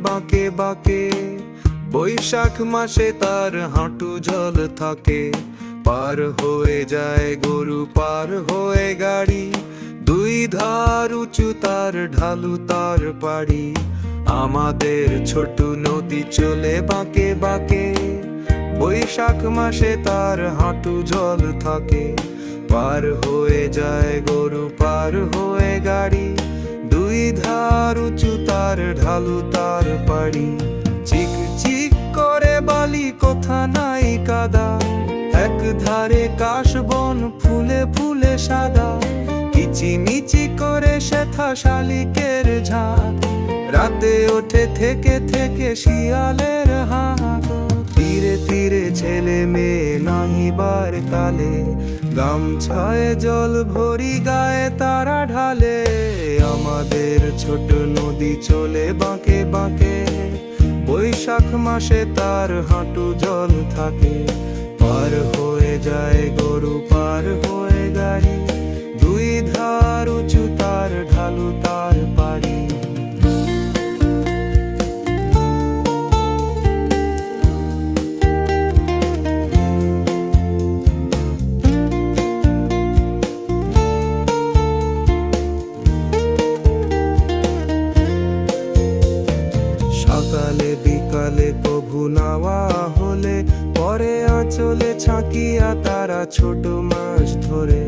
বাঁকে বাঁকে। বৈশাখ মাসে তার হাঁটু জল থাকে। পার হয়ে যায় গরু, পার হয়ে গাড়ি, দুই ধার উঁচু তার, ঢালু তার পাড়ি। আমাদের ছোট নদী চলে বাঁকে বাঁকে। বৈশাখ মাসে তার হাঁটু জল থাকে। পার হয়ে যায় গরু, পার হয়ে গাড়ি, দুই ধার উঁচু তার, ঢালু তার পাড়ি। চিক চিক করে বালি, কোথা নাই কাদা, এক ধারে কাশবন ফুলে ফুলে সাদা। কিচিমিচি করে সেথা শালিকের ঝাঁক, রাতে ওঠে থেকে থেকে শিয়ালের হাঁক। তীরে তীরে ছেলে মেয়ে নাহিবার কালে, গামছায় জল ভরি গায়ে তারা ঢালে। আমাদের ছোট নদী চলে বাঁকে বাঁকে। বৈশাখ মাসে তার হাঁটু জল থাকে। পার হয়ে যায় গরু, পার হয়ে গাড়ি, দুই ধার উঁচু তার, ঢালু তার পাড়ি। সকালে বিকালে কভু নাওয়া হলে, পরে আঁচলে ছাকিয়া তারা ছোট মাছ ধরে।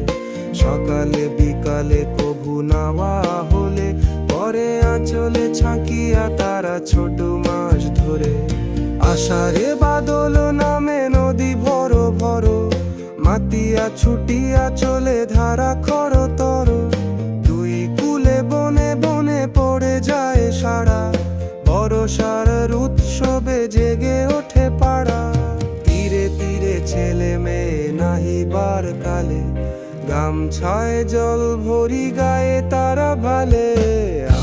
সকালে বিকালে কভু নাওয়া হলে, পরে আঁচলে ছাকিয়া তারা ছোট মাছ ধরে। আষাঢ়ে বাদল নামে নদী ভরো ভরো, মাতিয়া ছুটিয়া চলে ধারা খরতর। দুই কূলে বনে বনে পড়ে যায় সারা, বর্ষার উৎসবে জেগে ওঠে পাড়া। তীরে তীরে ছেলে মেয়ে নাহিবার কালে, গামছায় জল ভরি গায়ে তারা ভালে।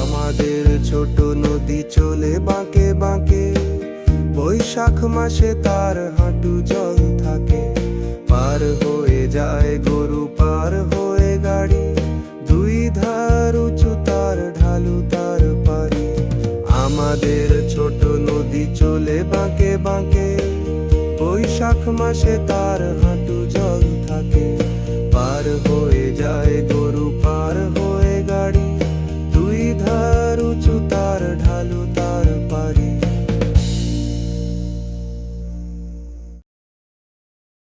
আমাদের ছোট নদী চলে বাঁকে বাঁকে। বৈশাখ মাসে তার হাঁটু জল থাকে। পার হয়ে যায় গরু, পার হয়ে গাড়ি, দুই ধার উঁচু তার, ঢালু তার পাড়ি। আমাদের ছোট নদী চলে বাঁকে বাঁকে। বৈশাখ মাসে তার হাঁটু জল থাকে। পার হয়ে